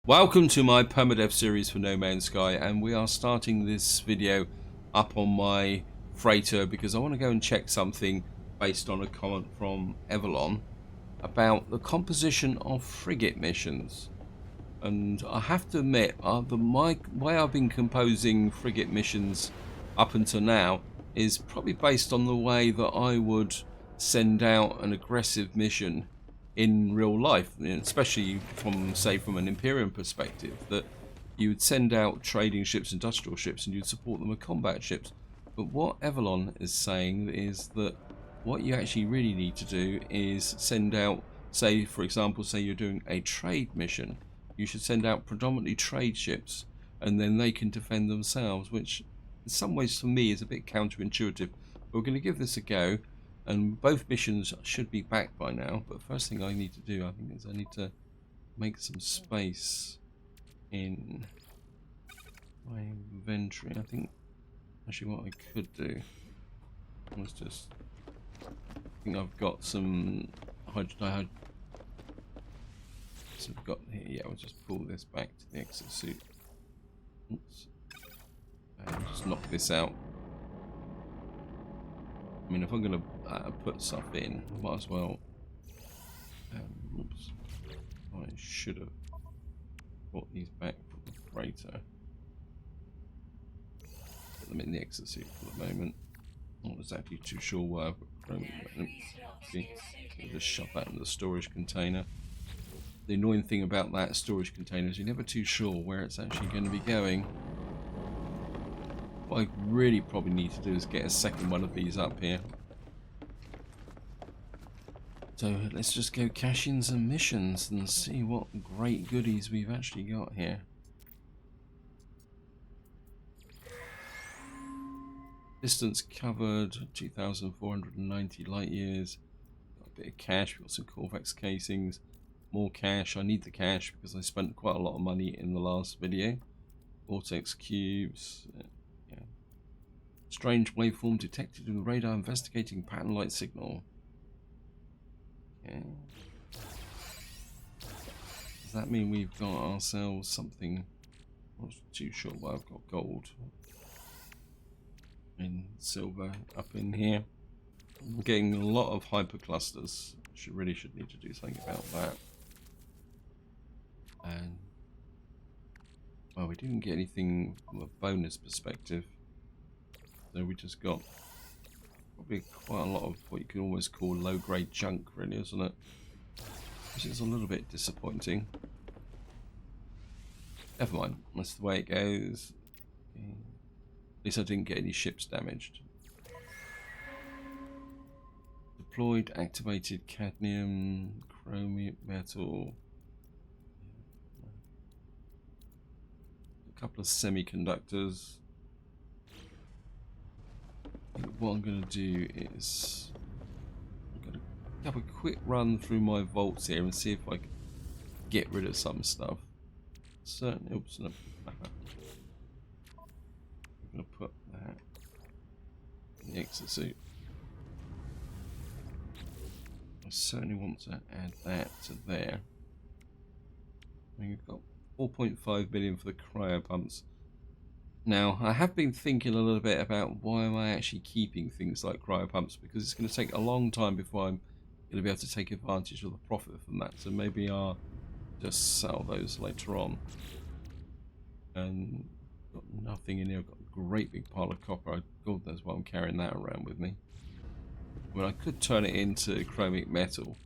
Welcome to my permadeath series for No Man's Sky, and we are starting this video up on my freighter because I want to go and check something based on a comment from Evalon about the composition of frigate missions. And I have to admit, my way I've been composing frigate missions up until now is probably based on the way that I would send out an aggressive mission in real life, especially from an Imperium perspective, that you would send out trading ships, industrial ships, and you'd support them with combat ships. But what Evalon is saying is that what you actually really need to do is send out, say, for example, say you're doing a trade mission, you should send out predominantly trade ships, and then they can defend themselves, which in some ways for me is a bit counterintuitive. But we're going to give this a go, and both missions should be back by now. But first thing I need to do, I think, is I need to make some space in my inventory. I think actually what I could do was just, I think I've got some hydrogen. So we've got here, yeah, we'll just pull this back to the exosuit. Oops. And just knock this out. I mean, if I'm going to put stuff in, I might as well. Oops. I should have brought these back from the freighter. Put them in the exosuit for the moment. I'm not exactly too sure where I've got chromium. Okay. I'll just shove that in the storage container. The annoying thing about that storage container is you're never too sure where it's actually going to be going. What I really probably need to do is get a second one of these up here. So let's just go cash in some missions and see what great goodies we've actually got here. Distance covered, 2,490 light years. Got a bit of cash, we've got some Corvex casings. More cash. I need the cash because I spent quite a lot of money in the last video. Vortex cubes. Yeah. Strange waveform detected in the radar investigating pattern light signal. Okay. Does that mean we've got ourselves something? I'm not too sure why I've got gold and silver up in here. I'm getting a lot of hyperclusters. Really should need to do something about that. And well, we didn't get anything from a bonus perspective, so we just got probably quite a lot of what you could almost call low-grade junk, really, isn't it? Which is a little bit disappointing. Never mind, that's the way it goes. Okay. At least I didn't get any ships damaged. Deployed, activated cadmium, chromium metal. Couple of semiconductors. What I'm going to do is I'm going to have a quick run through my vaults here and see if I can get rid of some stuff. Certainly, oops, no. I'm going to put that in the exosuit. I certainly want to add that to there. I mean, we've got 4.5 million for the cryo pumps. Now, I have been thinking a little bit about why am I actually keeping things like cryo pumps, because it's going to take a long time before I'm going to be able to take advantage of the profit from that. So maybe I'll just sell those later on. And got nothing in here. I've got a great big pile of copper. God knows why I'm carrying that around with me. Well, I could turn it into chromic metal.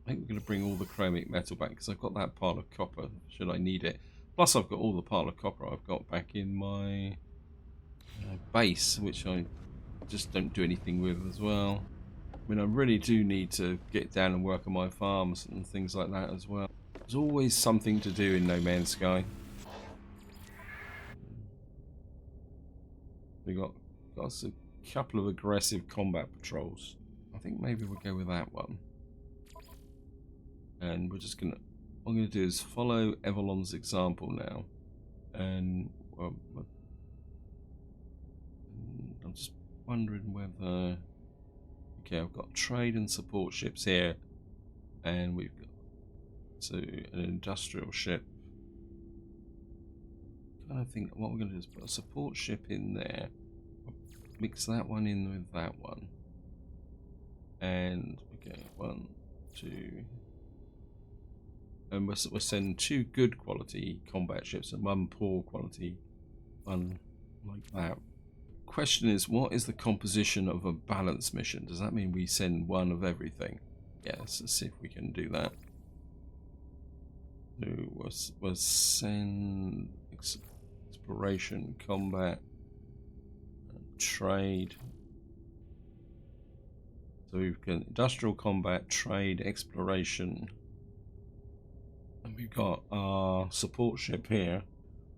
I think we're going to bring all the chromic metal back because I've got that pile of copper should I need it. Plus I've got all the pile of copper I've got back in my base, which I just don't do anything with as well. I mean, I really do need to get down and work on my farms and things like that as well. There's always something to do in No Man's Sky. We got a couple of aggressive combat patrols. I think maybe we'll go with that one. And we're just gonna, what I'm gonna do is follow Evalon's example now, and I'm just wondering whether, okay, I've got trade and support ships here, and we've got an industrial ship kind of think what we're going to do is put a support ship in there, mix that one in with that one, and okay, 1, 2, and we'll send 2 good quality combat ships and 1 poor quality one like that. Question is, what is the composition of a balance mission? Does that mean we send 1 of everything? Yes, let's see if we can do that. So we'll send exploration, combat, trade. So we've got industrial combat, trade, exploration, and we've got our support ship here.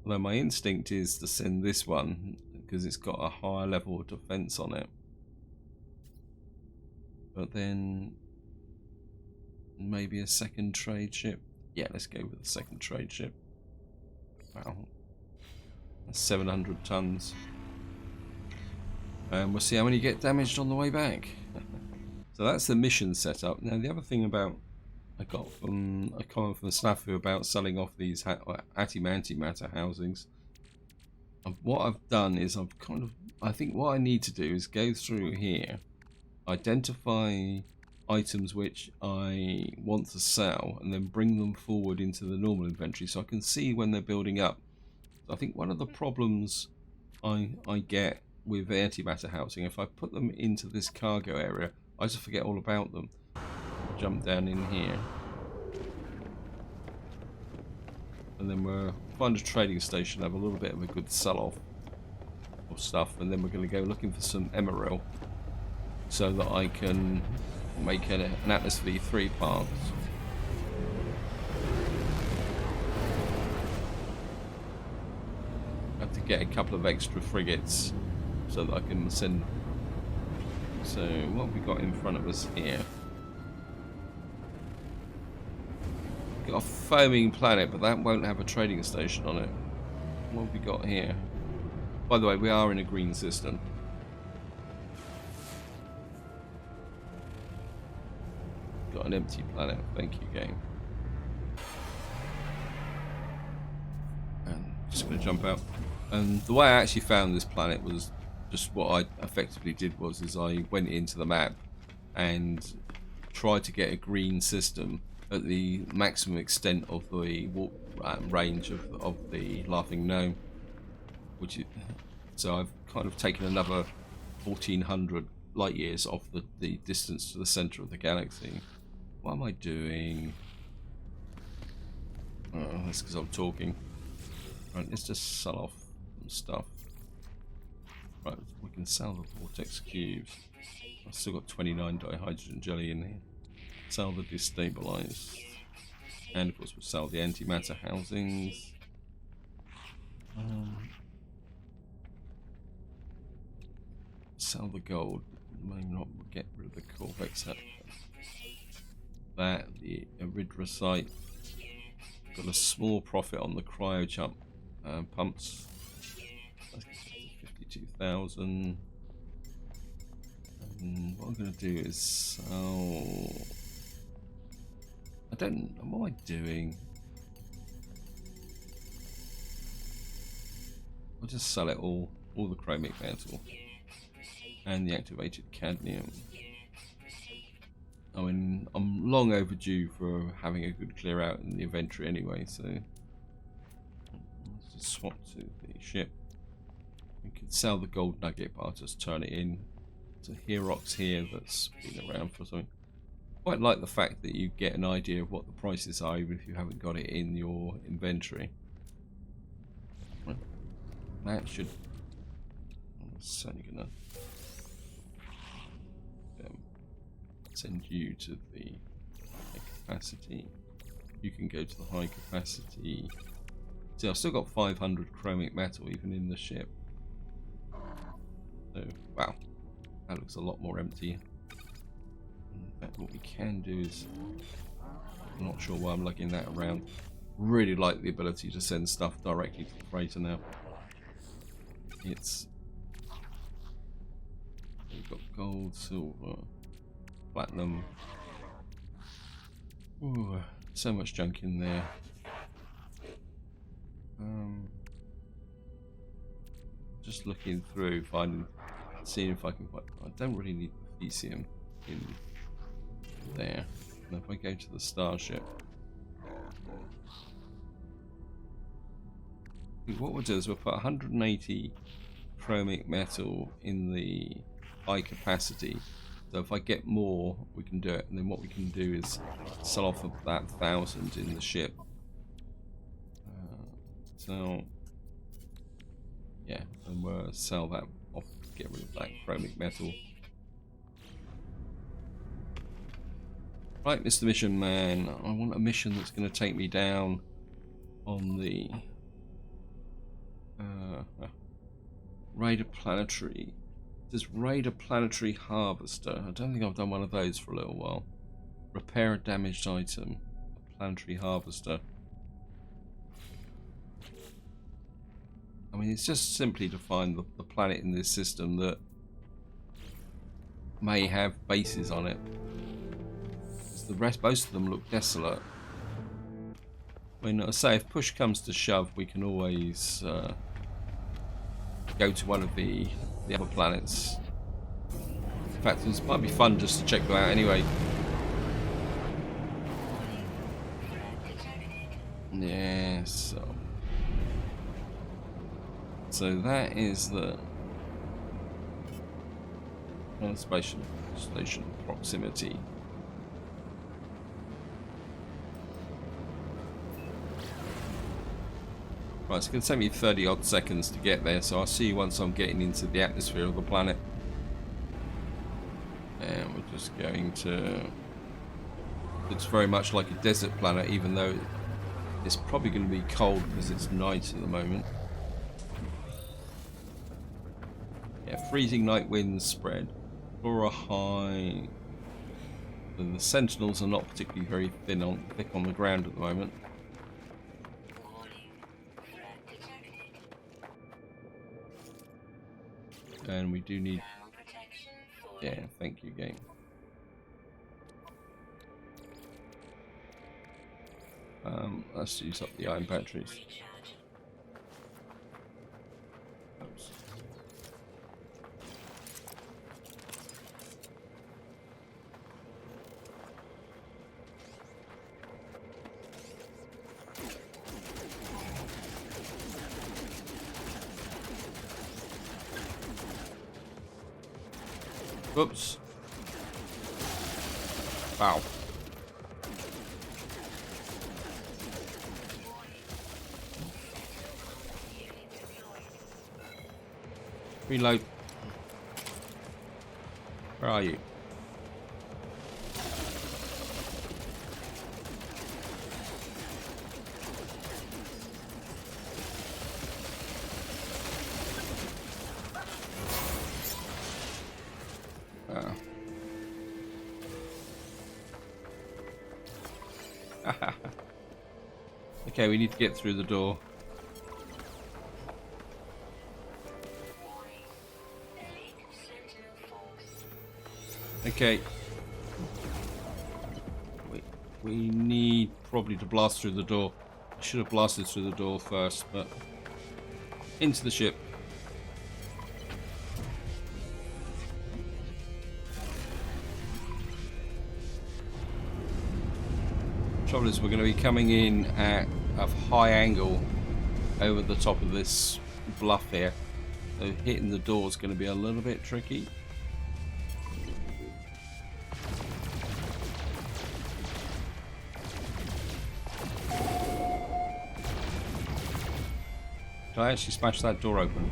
Although my instinct is to send this one because it's got a higher level of defense on it. But then maybe a second trade ship. Yeah, let's go with the second trade ship. Wow, that's 700 tons. And we'll see how many get damaged on the way back. So that's the mission setup. Now the other thing about I got from a comment from the Snafu about selling off these antimatter housings. What I've done is I think what I need to do is go through here, identify items which I want to sell, and then bring them forward into the normal inventory so I can see when they're building up. So I think one of the problems I get with antimatter housing, if I put them into this cargo area, I just forget all about them. Jump down in here, and then we'll find a trading station, have a little bit of a good sell-off of stuff, and then we're going to go looking for some emerald so that I can make an Atlas V3 parts. I have to get a couple of extra frigates so that I can send. So what have we got in front of us here? Got a foaming planet, but that won't have a trading station on it. What have we got here? By the way, we are in a green system. Got an empty planet. Thank you, game. And just going to jump out. And the way I actually found this planet was just what I effectively did was I went into the map and tried to get a green system at the maximum extent of the warp range of the Laughing Gnome, so I've kind of taken another 1400 light years off the distance to the center of the galaxy. What am I doing? Oh, that's because I'm talking. Right, let's just sell off some stuff. Right, we can sell the vortex cubes. I've still got 29 dihydrogen jelly in here. Sell the destabilized, and of course we'll sell the antimatter housings. Sell the gold. Maybe not get rid of the Corvex. That the erythrocyte. Got a small profit on the cryo pumps. That's 52,000. And what I'm going to do is sell. What am I doing? I'll just sell it all the chromic metal and the activated cadmium. I mean, I'm long overdue for having a good clear out in the inventory anyway, so let's just swap to the ship. We can sell the gold nugget, but I'll just turn it in to Herox here that's been around for something. Quite like the fact that you get an idea of what the prices are even if you haven't got it in your inventory. Well, that should. I'm certainly gonna send you to the high capacity. You can go to the high capacity. See, I've still got 500 chromic metal even in the ship. So, wow, that looks a lot more empty. In fact, what we can do is, I'm not sure why I'm lugging that around. Really like the ability to send stuff directly to the freighter now. We've got gold, silver, platinum. Ooh, so much junk in there. just looking through, seeing if I can find. I don't really need Prothesium in there. And if I go to the starship, what we'll do is we'll put 180 chromic metal in the high capacity. So if I get more, we can do it. And then what we can do is sell off of that 1,000 in the ship. So yeah, and we'll sell that off, get rid of that chromic metal. Right, Mr. Mission Man, I want a mission that's going to take me down on the Raider Planetary. This Raider Planetary Harvester. I don't think I've done one of those for a little while. Repair a damaged item. A Planetary Harvester. I mean, it's just simply to find the planet in this system that may have bases on it. The rest, most of them look desolate. I mean, I say, if push comes to shove, we can always go to one of the other planets. In fact, it might be fun just to check them out anyway. Yeah, so that is the station proximity. Right, it's going to take me 30 odd seconds to get there, so I'll see you once I'm getting into the atmosphere of the planet. And we're just going to... It's very much like a desert planet, even though it's probably going to be cold because it's night at the moment. Yeah, freezing night winds spread. Flora high. And the sentinels are not particularly very thick on the ground at the moment. And we do need... Yeah, thank you, game. Let's use up the iron batteries. Oops. Oops. Wow. Reload. Where are you? Okay, we need to get through the door. Okay. We need probably to blast through the door. I should have blasted through the door first, but into the ship. Trouble is, we're going to be coming in at a high angle over the top of this bluff here, so hitting the door is going to be a little bit tricky. Did I actually smash that door open?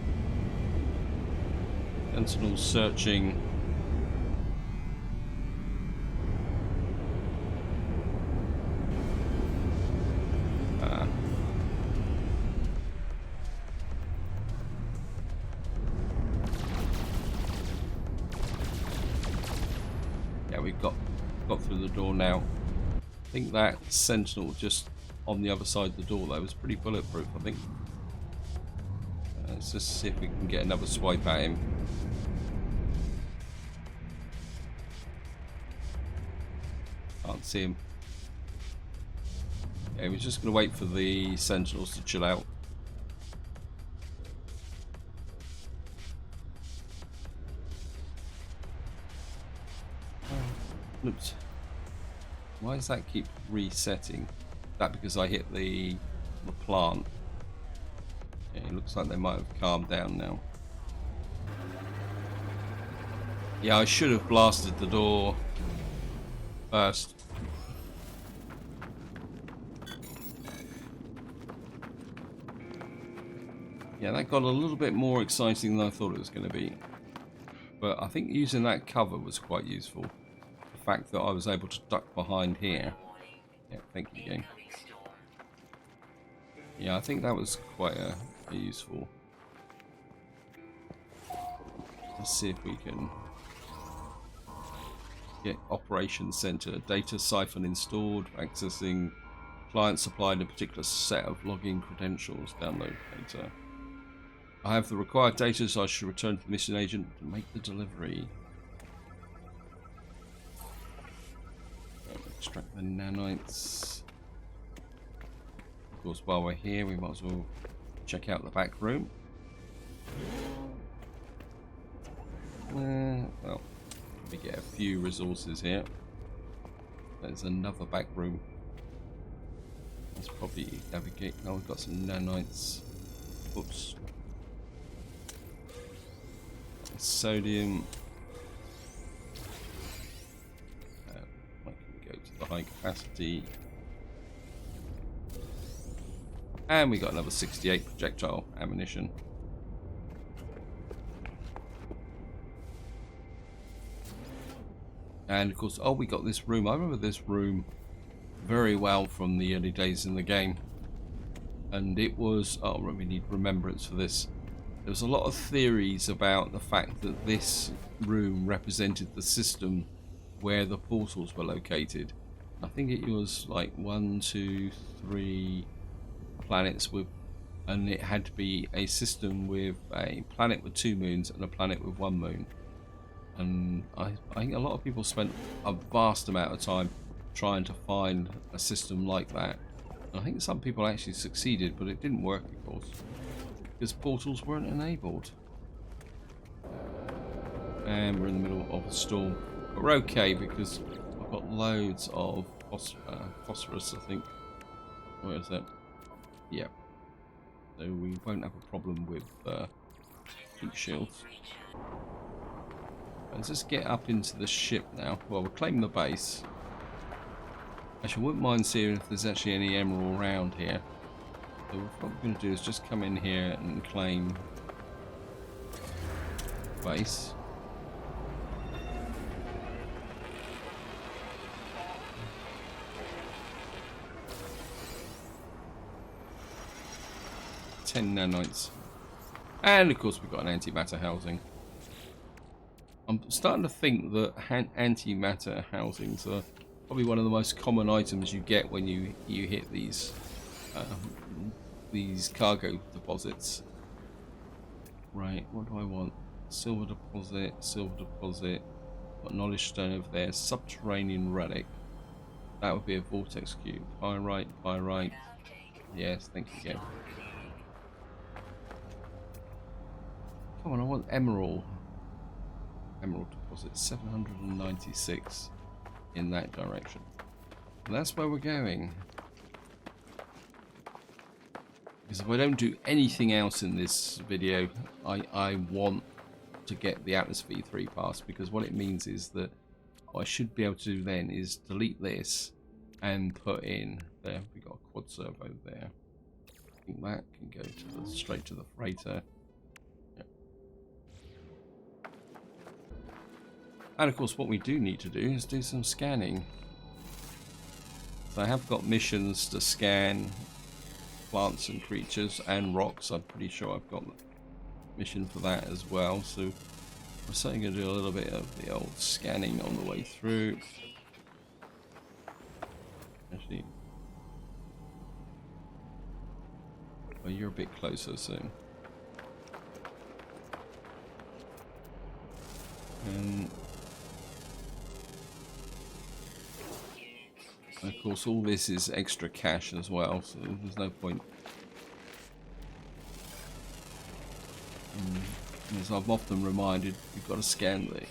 Sentinel searching. Yeah, we've got through the door now. I think that sentinel just on the other side of the door though was pretty bulletproof, I think. Let's just see if we can get another swipe at him. Can't see him. Yeah, we're just going to wait for the sentinels to chill out. Oops. Why does that keep resetting? That because I hit the plant. Yeah, it looks like they might have calmed down now. Yeah, I should have blasted the door first. Yeah, that got a little bit more exciting than I thought it was going to be. But I think using that cover was quite useful. The fact that I was able to duck behind here. Yeah, thank you, game. Yeah, I think that was quite a useful. Let's see if we can get Operations Center. Data siphon installed. Accessing client supplied a particular set of login credentials. Download data. I have the required data, so I should return to the mission agent to make the delivery. Extract the nanites. Of course, while we're here, we might as well check out the back room. Well, we get a few resources here. There's another back room. Let's probably navigate. Now we've got some nanites. Oops. Sodium. I can go to the high capacity. And we got another 68 projectile ammunition. And of course, oh, we got this room. I remember this room very well from the early days in the game. And it was, oh, we need remembrance for this. There was a lot of theories about the fact that this room represented the system where the portals were located. I think it was like 1, 2, 3 planets with, and it had to be a system with a planet with 2 moons and a planet with 1 moon. And I think a lot of people spent a vast amount of time trying to find a system like that. And I think some people actually succeeded, but it didn't work, of course, because portals weren't enabled. And we're in the middle of a storm, but we're okay because I've got loads of phosphorus, I think. Where is that? Yeah. So we won't have a problem with heat shields. Let's just get up into the ship now. Well, we'll claim the base. Actually, I wouldn't mind seeing if there's actually any emerald around here. So what we're going to do is just come in here and claim base. Nanites. And of course we've got an antimatter housing. I'm starting to think that antimatter housings are probably one of the most common items you get when you hit these cargo deposits. Right, what do I want? Silver deposit, got knowledge stone over there, subterranean relic. That would be a vortex cube. Pyrite. Yes, thank you again. Come on, I want emerald. Emerald deposit, 796 in that direction. And that's where we're going. Because if I don't do anything else in this video, I want to get the Atlas V3 pass, because what it means is that what I should be able to do then is delete this and put in there. We got a quad servo there. I think that can go to straight to the freighter. And of course what we do need to do is do some scanning. So I have got missions to scan plants and creatures and rocks. I'm pretty sure I've got a mission for that as well. So we're certainly going to do a little bit of the old scanning on the way through. Actually, well, you're a bit closer soon. And of course, all this is extra cash as well, so there's no point. As I'm often reminded, you've got to scan the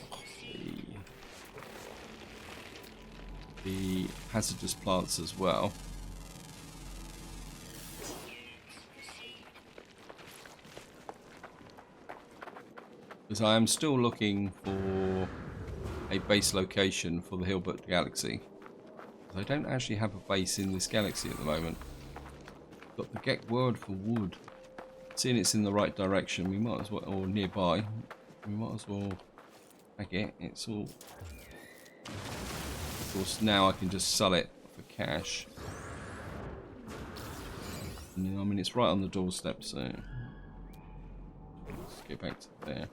the hazardous plants as well. Because I am still looking for a base location for the Hilbert Galaxy. I don't actually have a base in this galaxy at the moment. Got the get word for wood. Seeing it's in the right direction, we might as well, or nearby, we might as well take it. It's all. Of course, now I can just sell it for cash. And, I mean, it's right on the doorstep, so let's get back to there.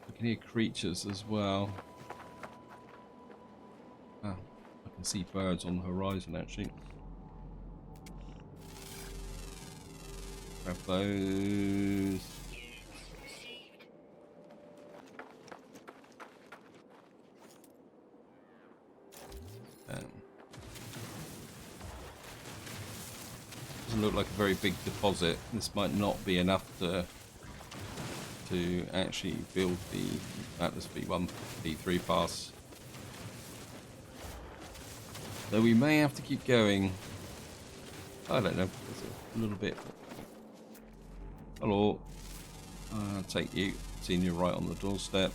I can hear creatures as well. Oh, I can see birds on the horizon actually. Grab those. Doesn't look like a very big deposit. This might not be enough to actually build the Atlas V1 V3 pass. So we may have to keep going. I don't know. It's a little bit. Hello. I'll take you. Seeing you right on the doorstep.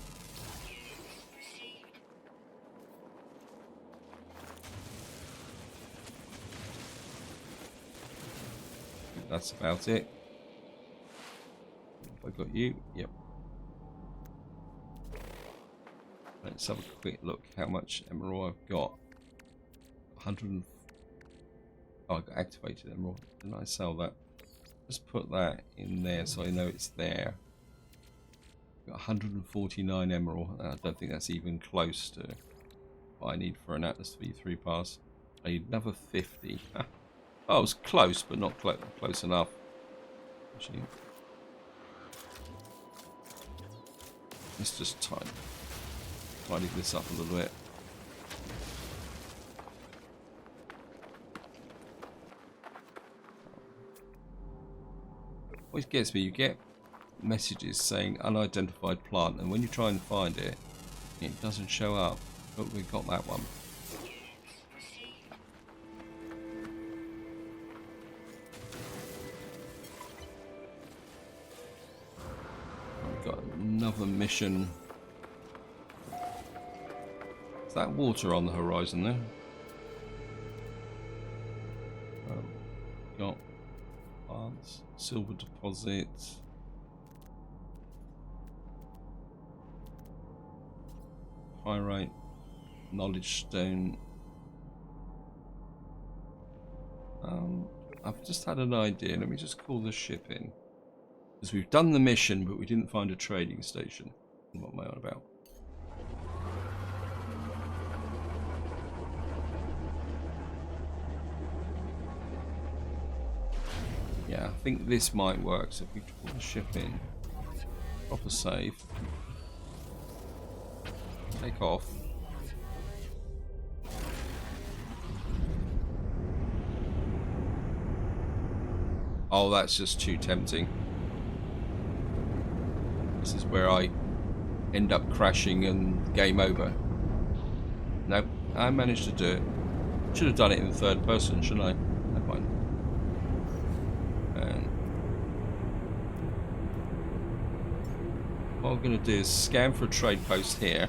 That's about it. Have I got you? Yep. Let's have a quick look how much emerald I've got. 100. Oh, I got activated emerald. Didn't I sell that? Just put that in there so I know it's there. Got 149 emerald. I don't think that's even close to what I need for an Atlas V3 pass. I need another 50. Oh, it was close, but not close enough. Actually, let's just tidy this up a little bit. What gets me, you get messages saying unidentified plant, and when you try and find it, it doesn't show up. But we got that one. Got another mission. Is that water on the horizon there? Got plants, silver deposits. Pyrite, knowledge stone. I've just had an idea. Let me just call the ship in. Because we've done the mission, but we didn't find a trading station. What am I on about? Yeah, I think this might work. So if we pull the ship in, drop a save, take off. Oh, that's just too tempting. This is where I end up crashing and game over. Nope, I managed to do it. Should have done it in the third person, shouldn't I? Never mind. And what I'm going to do is scan for a trade post here.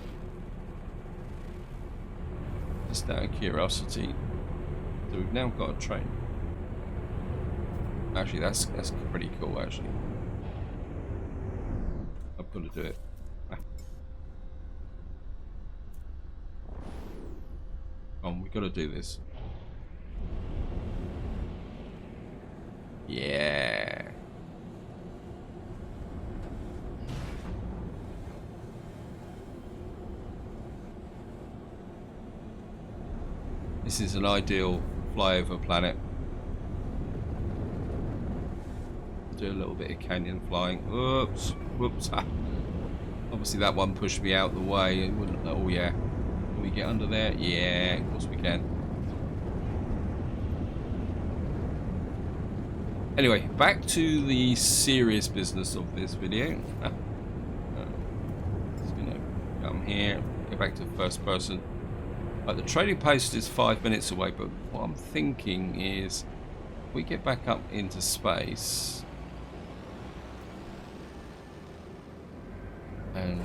Just out of curiosity. So we've now got a train. Actually, that's pretty cool, actually. I've got to do it. Come on, we've got to do this. Yeah. This is an ideal flyover planet. Do a little bit of canyon flying. Oops, whoops. Obviously that one pushed me out the way. It wouldn't. Oh yeah. Can we get under there? Yeah, of course we can. Anyway, back to the serious business of this video. Just gonna come here, go back to first person. Like, the trading post is 5 minutes away, but what I'm thinking is we get back up into space and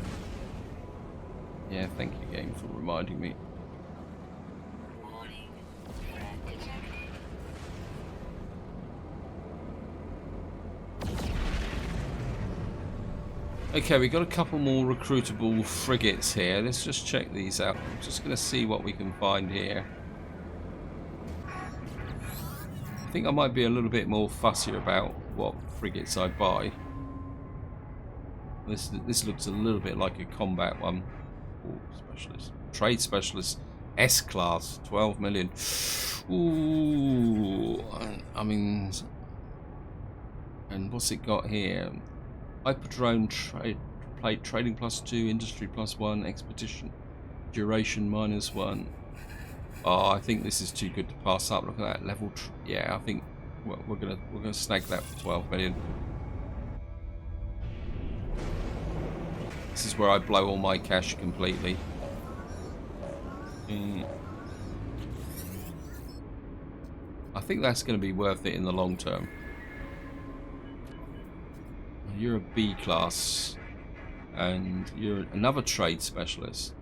yeah, thank you game for reminding me. Okay, we got a couple more recruitable frigates here. Let's just check these out. I'm just going to see what we can find here. I think I might be a little bit more fussy about what frigates I buy. This looks a little bit like a combat one. Ooh, specialist. Trade specialist. S-class. 12 million. Ooh. I mean... And what's it got here? Hyperdrone plate trading +2, industry +1, expedition duration -1. Oh, I think this is too good to pass up. Look at that level. Yeah, I think we're gonna snag that for 12 million. This is where I blow all my cash completely. I think that's going to be worth it in the long term. You're a B class, and you're another trade specialist.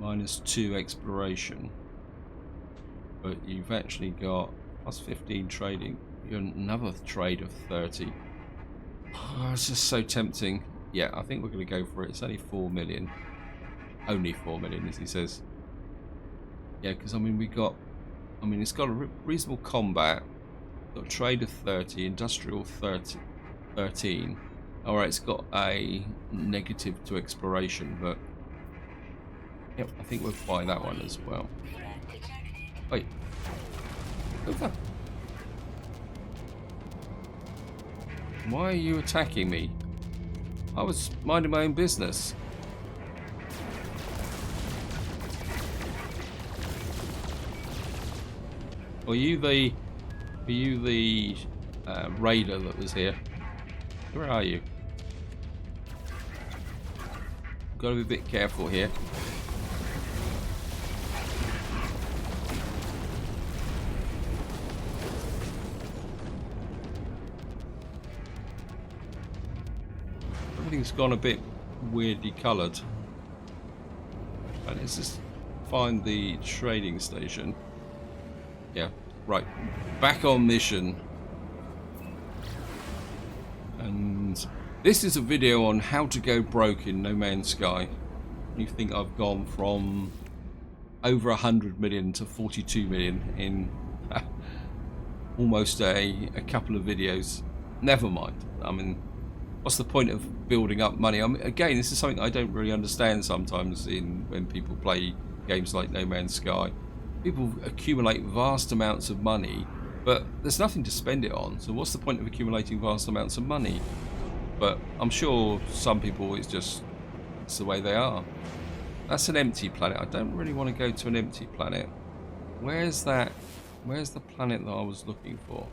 -2 exploration, but you've actually got +15 trading. You're another trade of 30. Oh, it's just so tempting. Yeah, I think we're going to go for it. It's only 4 million. Only 4 million, as he says. Yeah, because I mean it's got a reasonable combat. Got trade of 30, industrial 13. Alright, it's got a negative to exploration, but yep, I think we'll buy that one as well. Wait. Over. Why are you attacking me? I was minding my own business. Were you the raider that was here? Where are you? Got to be a bit careful here. Everything's gone a bit weirdly coloured. And let's just find the trading station. Yeah, right. Back on mission. And this is a video on how to go broke in No Man's Sky. You think I've gone from over 100 million to 42 million in almost a couple of videos. Never mind. I mean, what's the point of building up money? I mean, again, this is something I don't really understand sometimes when people play games like No Man's Sky. People accumulate vast amounts of money, but there's nothing to spend it on. So what's the point of accumulating vast amounts of money? But I'm sure some people, it's the way they are. That's an empty planet. I don't really want to go to an empty planet. Where's that? Where's the planet that I was looking for?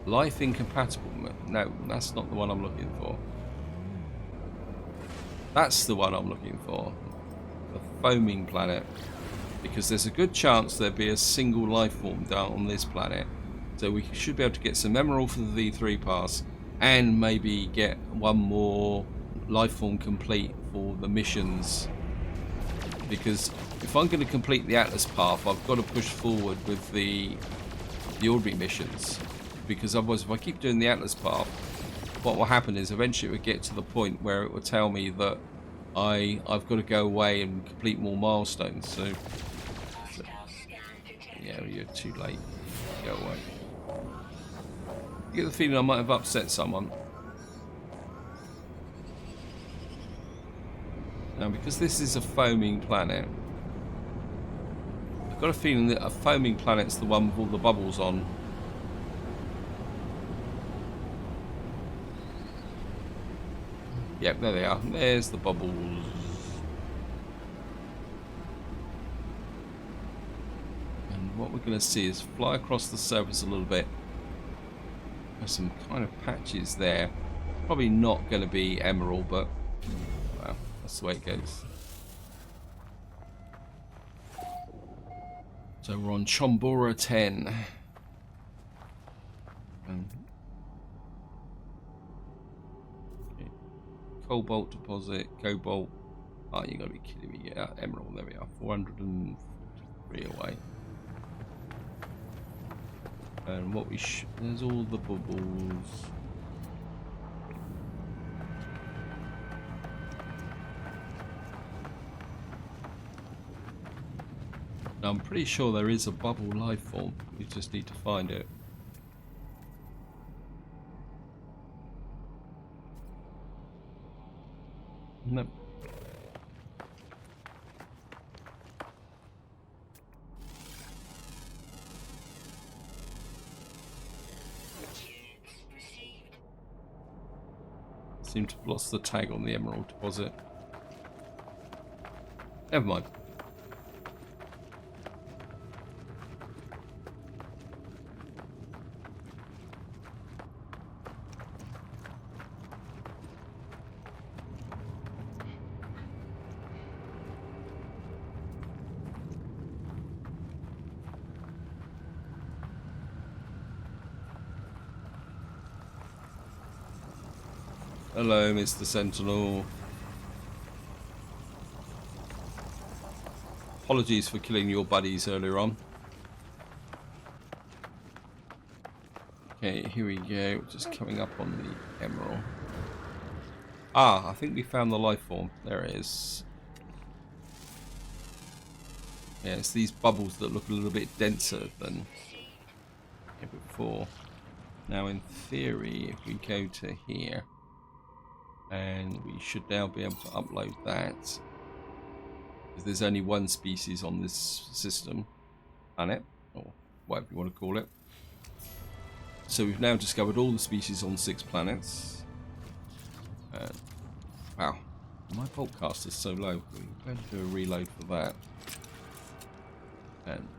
Life incompatible. No, that's not the one I'm looking for. That's the one I'm looking for. The foaming planet. Because there's a good chance there'll be a single life form down on this planet. So we should be able to get some emerald for the V3 pass, and maybe get one more life form complete for the missions. Because if I'm going to complete the Atlas path, I've got to push forward with the ordinary missions. Because otherwise, if I keep doing the Atlas path, what will happen is eventually it will get to the point where it will tell me that I've got to go away and complete more milestones. So yeah, you're too late. Go away. I get the feeling I might have upset someone. Now, because this is a foaming planet, I've got a feeling that a foaming planet's the one with all the bubbles on. Yep, there they are. There's the bubbles. And what we're going to see is fly across the surface a little bit. There's some kind of patches there. Probably not going to be emerald, but well, that's the way it goes. So we're on Chombora 10. Okay. Cobalt deposit, cobalt. Oh, you gotta be kidding me. Yeah, emerald, there we are. 443 away. And what we there's all the bubbles. Now, I'm pretty sure there is a bubble life form. We just need to find it. Nope. Seem to have lost the tag on the emerald deposit. Never mind. Hello, Mr. Sentinel. Apologies for killing your buddies earlier on. Okay, here we go. Just coming up on the emerald. Ah, I think we found the life form. There it is. Yeah, it's these bubbles that look a little bit denser than before. Now, in theory, if we go to here, and we should now be able to upload that, because there's only one species on this system, planet, or whatever you want to call it. So we've now discovered all the species on 6 planets. Wow, my boltcaster's so low. We're going to do a reload for that. And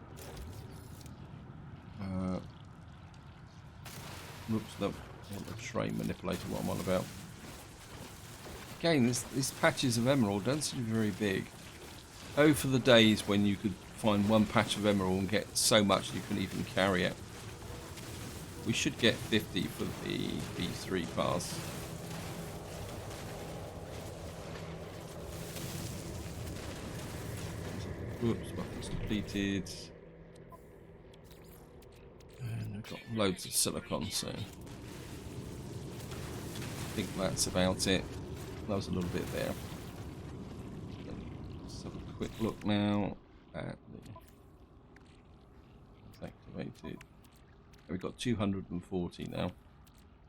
oops, no, not the train manipulator. What I'm on about. Again, these patches of emerald don't seem very big. Oh, for the days when you could find one patch of emerald and get so much you can even carry it. We should get 50 for the V3 pass. Whoops, weapons depleted. And I've got loads of silicon, so I think that's about it. That was a little bit there. Let's have a quick look now at the activated. We've got 240 now.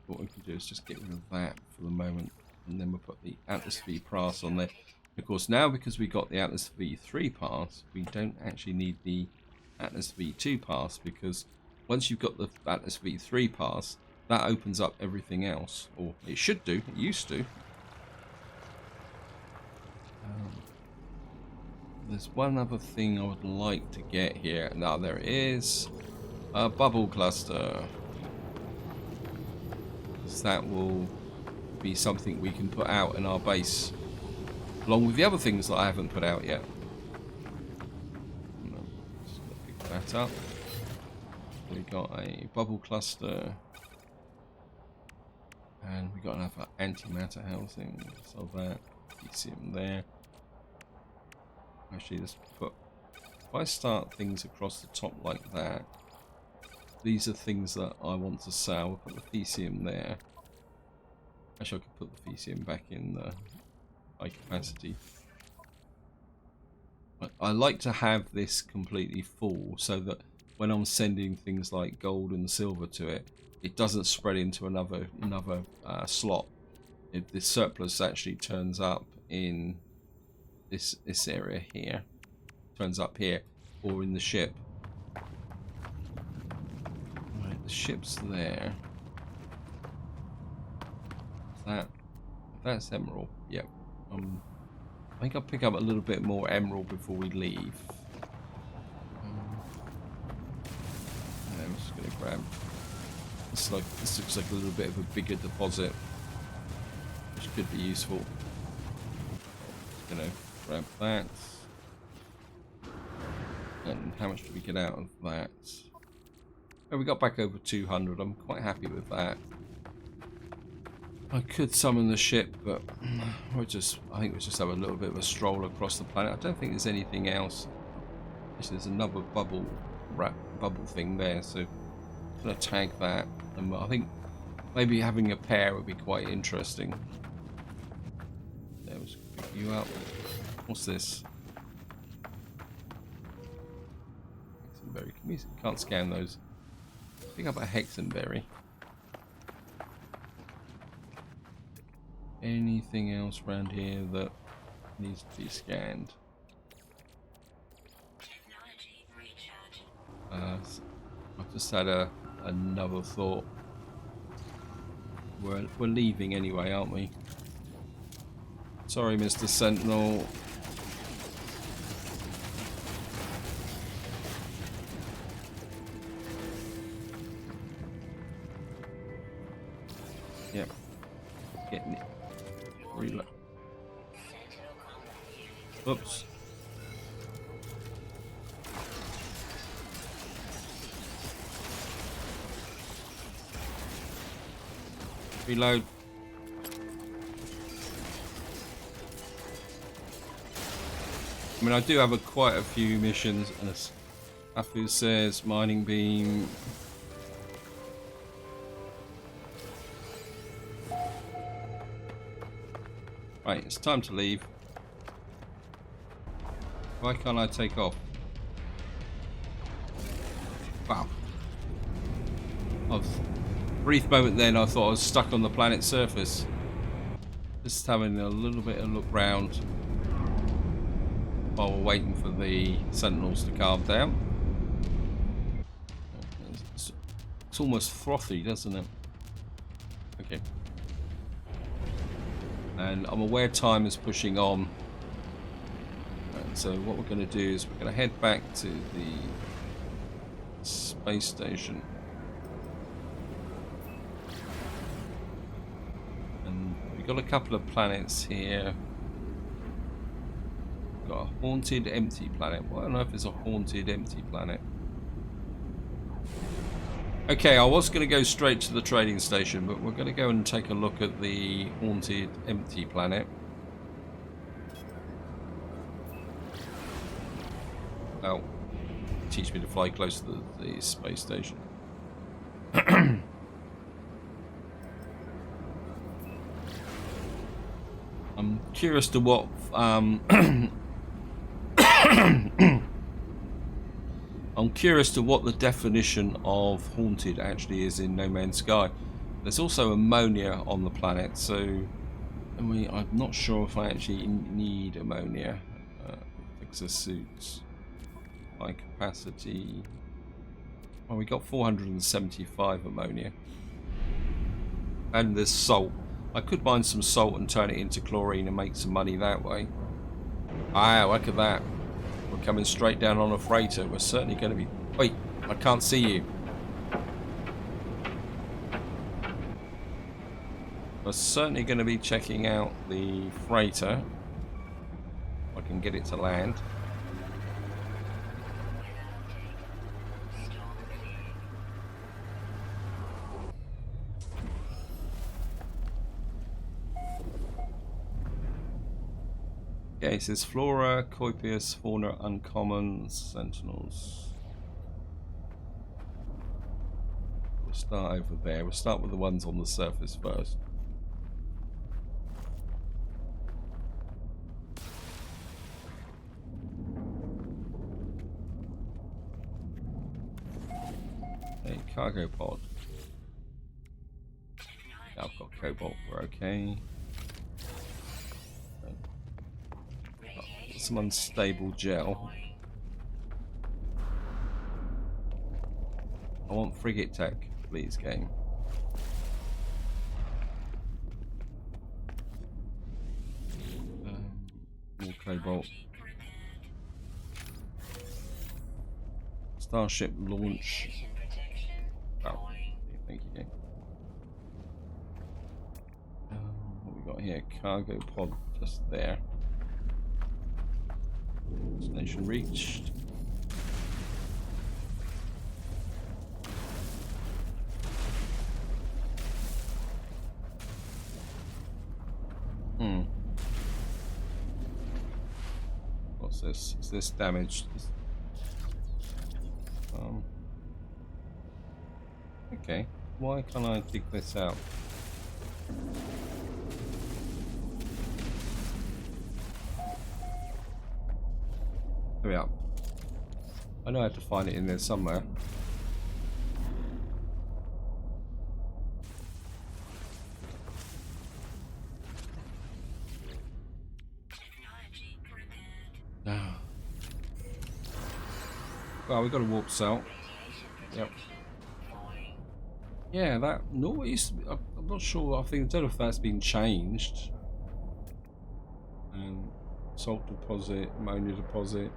What we can do is just get rid of that for the moment, and then we'll put the Atlas V pass on there. Of course, now because we got the Atlas V3 pass, we don't actually need the Atlas V2 pass, because once you've got the Atlas V3 pass, that opens up everything else, or it should do. It used to. There's one other thing I would like to get here. Now there it is. A bubble cluster. So that will be something we can put out in our base, along with the other things that I haven't put out yet. Just pick that up. We got a bubble cluster. And we got another antimatter housing. So that. You see them there. Actually, let's put, if I start things across the top like that, these are things that I want to sell. Put the Thesium there. Actually, I could put the Thesium back in the high capacity. But I like to have this completely full so that when I'm sending things like gold and silver to it, it doesn't spread into another slot. If the surplus actually turns up in this area here, turns up here, or in the ship. Right, the ship's there. That's emerald. Yep. I think I'll pick up a little bit more emerald before we leave. I'm just gonna grab. This looks like a little bit of a bigger deposit, which could be useful. Just gonna grab that. And how much do we get out of that? Oh, we got back over 200. I'm quite happy with that. I could summon the ship, but I think we'll just have a little bit of a stroll across the planet. I don't think there's anything else. Actually, there's another bubble thing there, so I'm going to tag that. And I think maybe having a pair would be quite interesting. There, let's pick you up. What's this? Hexenberry. Can't scan those. Pick up a Hexenberry. Anything else around here that needs to be scanned? I've just had another thought. We're leaving anyway, aren't we? Sorry, Mr. Sentinel. Yep. Getting it. Reload. Oops. Reload. I mean, I do have quite a few missions, as Afu says, mining beam. Right, it's time to leave. Why can't I take off? Wow. Brief moment then I thought I was stuck on the planet's surface. Just having a little bit of look round while we're waiting for the sentinels to calm down. It's almost frothy, doesn't it? Okay. And I'm aware time is pushing on. And so what we're going to do is we're going to head back to the space station. And we've got a couple of planets here. We've got a haunted empty planet. Well, I don't know if it's a haunted empty planet. Okay, I was going to go straight to the trading station, but we're going to go and take a look at the haunted empty planet. Oh, teach me to fly close to the space station. I'm curious to what I'm curious to what the definition of haunted actually is in No Man's Sky. There's also ammonia on the planet, so I'm not sure if I actually need ammonia. Exosuits, high capacity. Well, we got 475 ammonia, and there's salt. I could mine some salt and turn it into chlorine and make some money that way. Ah, look at that. We're coming straight down on a freighter. We're certainly going to be... Wait, I can't see you. We're certainly going to be checking out the freighter. If I can get it to land. Okay, it says Flora, Coipius, Fauna, Uncommon, Sentinels. We'll start over there. We'll start with the ones on the surface first. A cargo pod. I've got cobalt, we're okay. Some unstable gel. I want frigate tech, please, game. More cobalt. Starship launch. Oh, thank you, game. What we got here? Cargo pod just there. Destination reached. Hmm. What's this? Is this damaged? Okay. Why can't I dig this out? There we are. I know how to find it in there somewhere. Well, we've got a warp cell. Yep. Yeah, that noise. I'm not sure. I don't know if that's been changed. Salt deposit, ammonia deposit.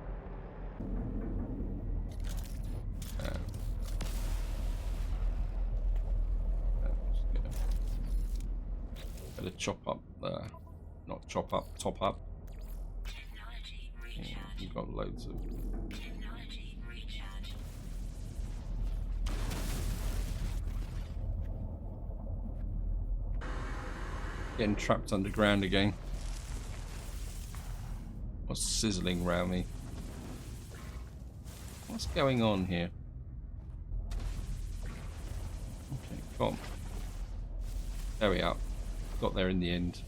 Better chop up. Not chop up. Top up. Yeah, we've got loads of. Getting trapped underground again. What's sizzling around me? What's going on here? Okay, come on. There we are. Got there in the end.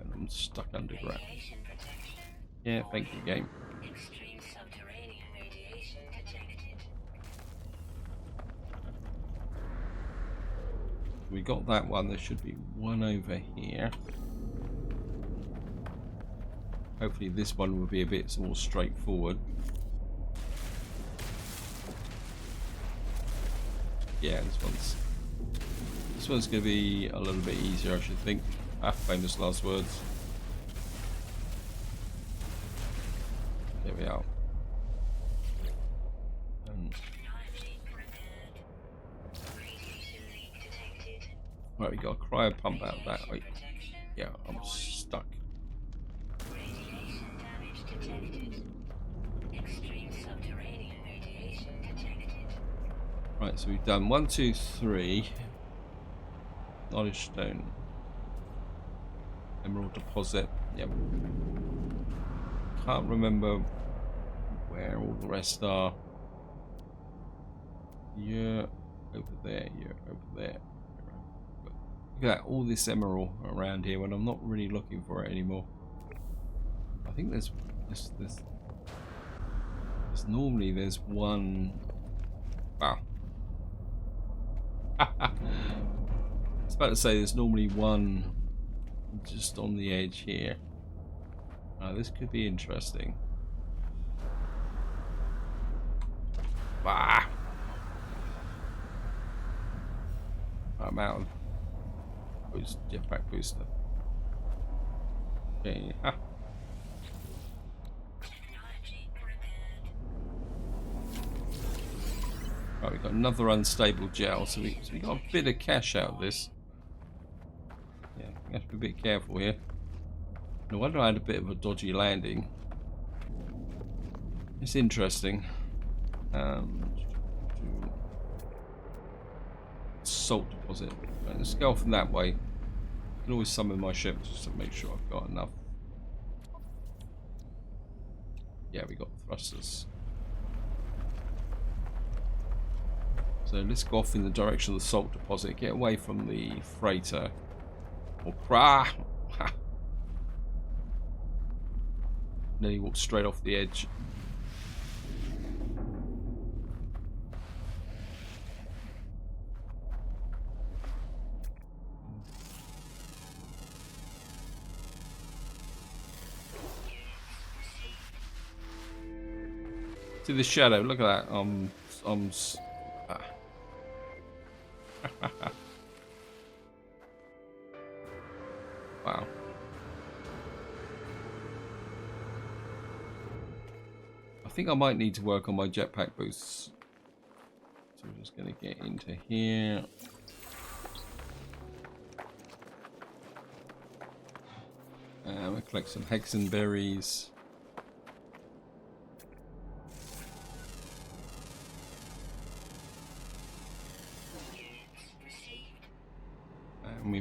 And I'm stuck underground. Yeah, thank you, game. We got that one. There should be one over here. Hopefully this one will be a bit more straightforward. Yeah, this one's going to be a little bit easier, I should think. Famous last words. There we are. Right, we got a cryo pump out that way. Yeah, I'm stuck. Right, so we've done 1, 2, 3. Knowledge stone. Emerald deposit. Yep. Can't remember where all the rest are. Yeah, over there. Yeah, over there. Look at that, all this emerald around here when I'm not really looking for it anymore. I think there's normally there's one. Wow. I was about to say there's normally one just on the edge here. This could be interesting. Ah! I'm out of jetpack booster. Okay. Ah. Right, we've got another unstable gel, so we got a bit of cash out of this. Yeah, we have to be a bit careful here. No wonder I had a bit of a dodgy landing. It's interesting. Salt deposit. Right, let's go from that way. I can always summon my ship just to make sure I've got enough. Yeah, we got thrusters. So let's go off in the direction of the salt deposit. Get away from the freighter. Or Nearly walked straight off the edge. See the shadow, look at that. Wow. I think I might need to work on my jetpack boosts. So we're just going to get into here. We'll collect some hexen berries.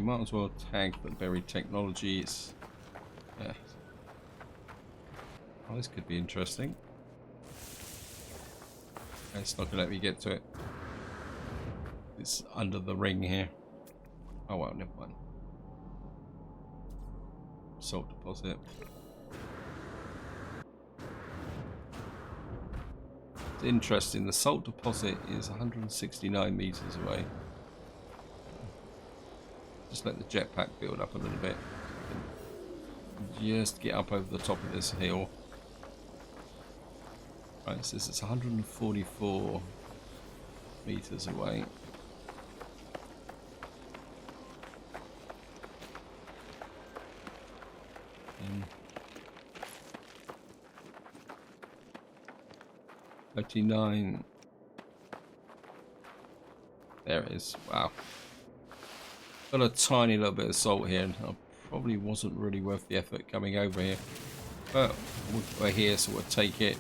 might as well tag the buried technology. It's yeah. Oh, this could be interesting. It's not gonna let me get to it. It's under the ring here. Oh well, never mind. Salt deposit. It's interesting. The salt deposit is 169 meters away. Just let the jetpack build up a little bit. Just get up over the top of this hill. Right, it says it's 144 meters away. And 39. There it is. Wow. Got a tiny little bit of salt here, and I probably wasn't really worth the effort coming over here. But we're here, so we'll take it.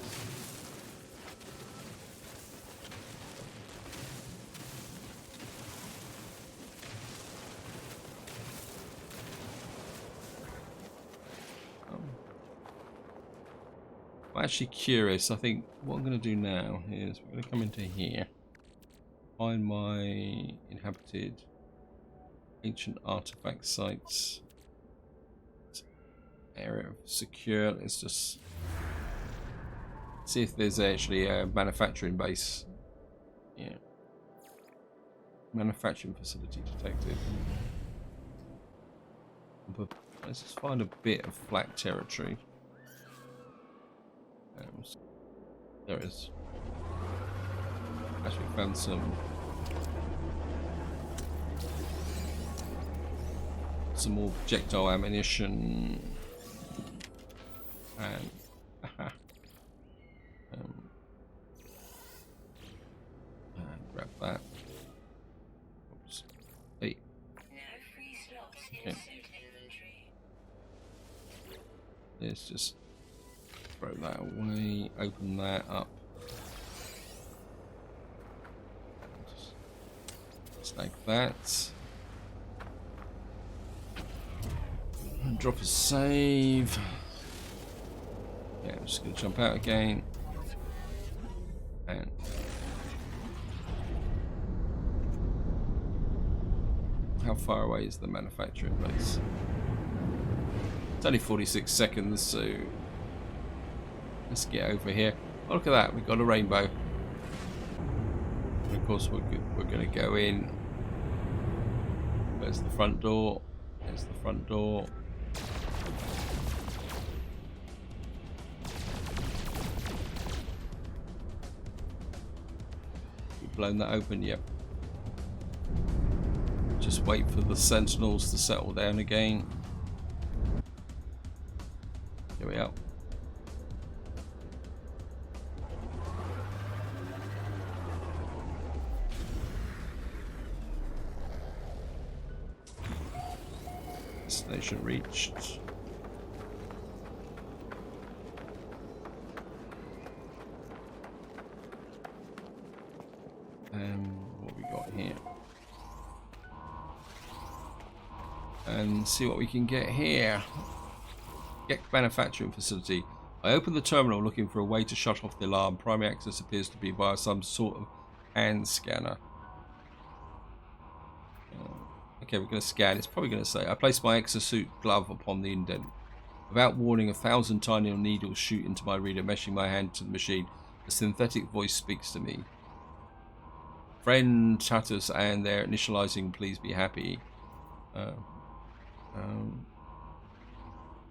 I'm actually curious. I think what I'm going to do now is we're going to come into here, find my inhabited ancient artifact sites area secure. Let's just see if there's actually a manufacturing base. Yeah, manufacturing facility detected. But let's just find a bit of flat territory. There it is. Actually found some more projectile ammunition and grab that. Oops. Hey. Okay. Let's just throw that away, open that up. Just like that. And drop a save. Yeah, I'm just going to jump out again. And how far away is the manufacturing base? It's only 46 seconds, so let's get over here. Oh, look at that, we've got a rainbow. And of course, we're going to go in. There's the front door. There's the front door. We've blown that open, yep. Just wait for the sentinels to settle down again. Here we are. Destination reached. And what we got here? And see what we can get here. Get manufacturing facility. I opened the terminal looking for a way to shut off the alarm. Primary access appears to be via some sort of hand scanner. Okay, we're going to scan. It's probably going to say, I placed my exosuit glove upon the indent. Without warning, 1,000 tiny needles shoot into my reader, meshing my hand to the machine. A synthetic voice speaks to me. Friend Tatus, and they're initializing, please be happy.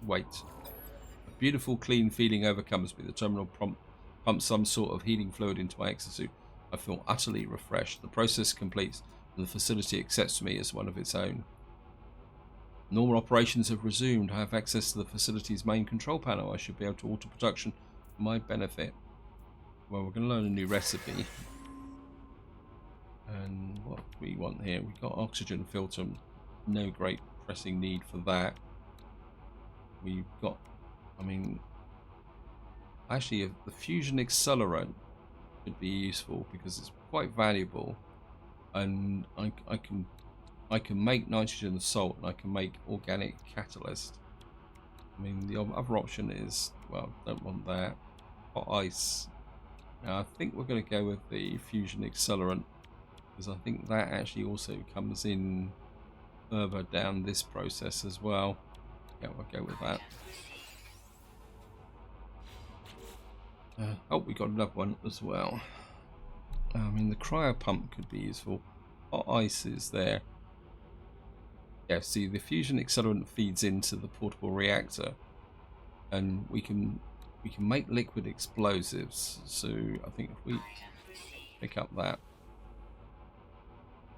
Wait. A beautiful, clean feeling overcomes me. The terminal pumps some sort of healing fluid into my exosuit. I feel utterly refreshed. The process completes, and the facility accepts me as one of its own. Normal operations have resumed. I have access to the facility's main control panel. I should be able to alter production for my benefit. Well, we're going to learn a new recipe. And what we want here, we've got oxygen filter. No great pressing need for that. We've got, I mean, actually the fusion accelerant could be useful because it's quite valuable, and I can I can make nitrogen salt and I can make organic catalyst. I mean, the other option is, well, don't want that. Hot ice. Now, I think we're going to go with the fusion accelerant, because I think that actually also comes in further down this process as well. Yeah, we'll go with that. Oh, we got another one as well. I mean, the cryo pump could be useful. Hot ice is there. Yeah, see, the fusion accelerant feeds into the portable reactor, and we can make liquid explosives. So I think if we pick up that,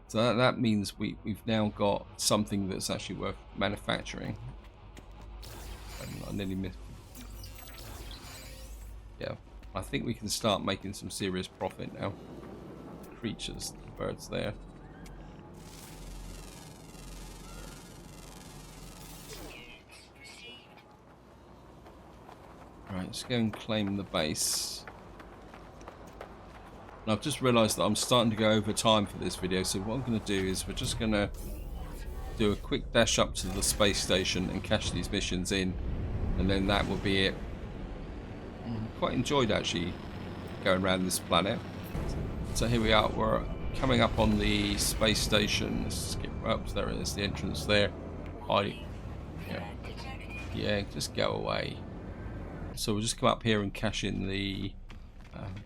so that means we've now got something that's actually worth manufacturing. And I nearly missed. Yeah, I think we can start making some serious profit now. Creatures, the birds there. Right, let's go and claim the base. And I've just realised that I'm starting to go over time for this video, so what I'm going to do is we're just going to do a quick dash up to the space station and cash these missions in, and then that will be it. Quite enjoyed actually going around this planet. So here we are, we're coming up on the space station. Let's skip up, there it is, the entrance there. Yeah, just go away. So we'll just come up here and cash in the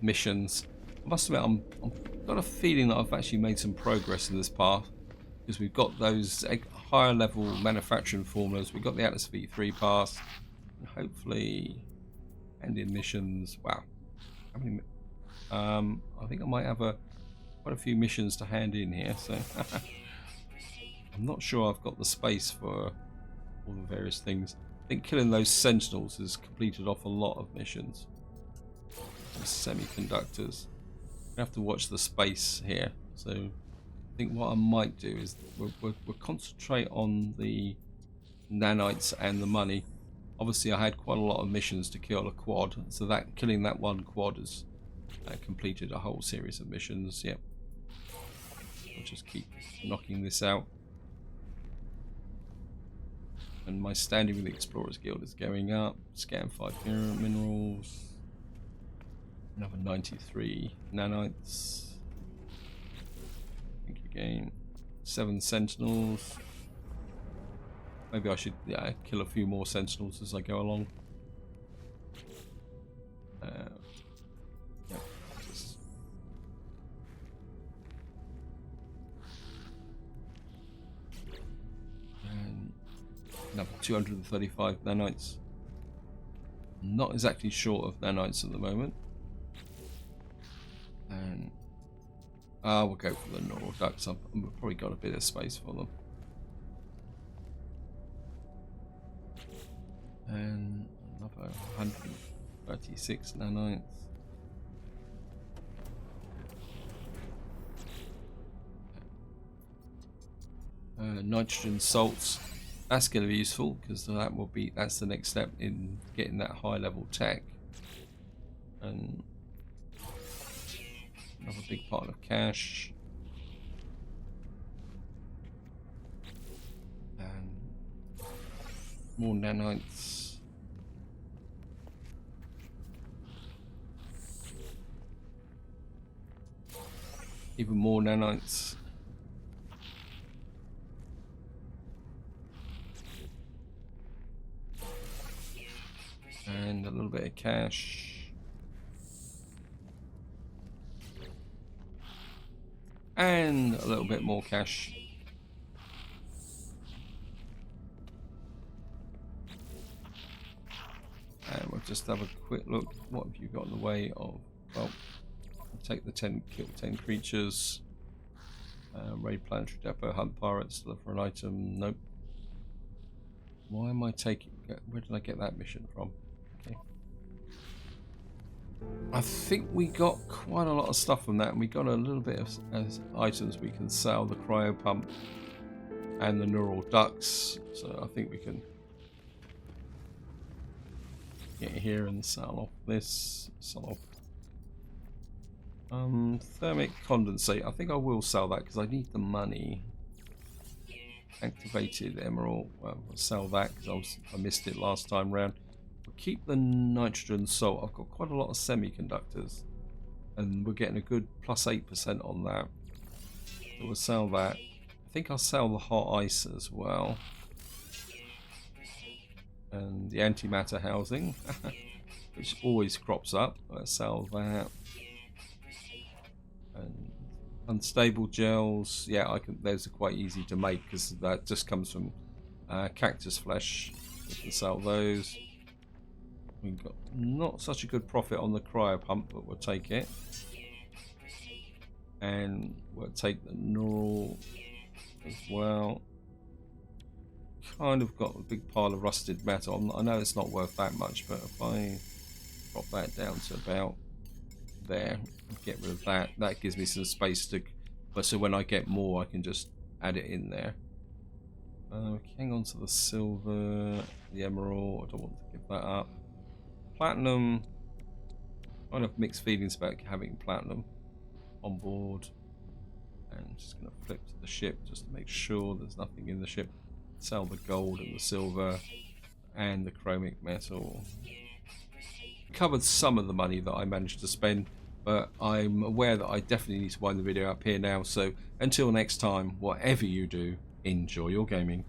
missions. I must admit, I've got a feeling that I've actually made some progress in this path, because we've got those higher level manufacturing formulas. We've got the Atlas V3 pass, and hopefully end in missions. Wow, how many? I think I might have quite a few missions to hand in here. So I'm not sure I've got the space for all the various things. I think killing those sentinels has completed off a lot of missions. Semiconductors. I have to watch the space here. So I think what I might do is we'll concentrate on the nanites and the money. Obviously, I had quite a lot of missions to kill a quad, so that killing that one quad has completed a whole series of missions. Yep. I'll just keep knocking this out. And my standing with the Explorers Guild is going up. Scan 5 minerals. Another 93 nanites. Thank you again. 7 sentinels. Maybe I should kill a few more sentinels as I go along. Yep. And another 235 nanites. Not exactly short of nanites at the moment. And we'll go for the neural ducts. I've probably got a bit of space for them. And another 136 nanites. Nitrogen salts. That's going to be useful, because that's the next step in getting that high level tech. And another big part of cash. And more nanites. Even more nanites. And a little bit of cash. And a little bit more cash. And we'll just have a quick look. What have you got in the way of? Well, I'll take the 10, kill 10 creatures. Raid planetary depot, hunt pirates, look for an item. Nope. Why am I taking? Where did I get that mission from? Okay. I think we got quite a lot of stuff from that, and we got a little bit of items we can sell, the cryo pump and the neural ducts. So I think we can get here and sell off this, sell off thermic condensate. I think I will sell that because I need the money. activated emerald. Well, I'll sell that because I missed it last time round. We'll keep the nitrogen salt. I've got quite a lot of semiconductors, and we're getting a good +8% on that. So we'll sell that. I think I'll sell the hot ice as well, and the antimatter housing, which always crops up. Let's sell that. And unstable gels, yeah, I can. Those are quite easy to make because that just comes from cactus flesh. We can sell those. We've got not such a good profit on the cryo pump, but we'll take it. And we'll take the neural as well. Kind of got a big pile of rusted metal. I know it's not worth that much, but if I drop that down to about there, get rid of that, that gives me some space to, but so when I get more I can just add it in there. Hang on to the silver, the emerald, I don't want to give that up. Platinum, kind of mixed feelings about having platinum on board. And I'm just going to flip to the ship just to make sure there's nothing in the ship. Sell the gold and the silver and the chromic metal. Covered some of the money that I managed to spend, but I'm aware that I definitely need to wind the video up here now. So until next time, whatever you do, enjoy your gaming.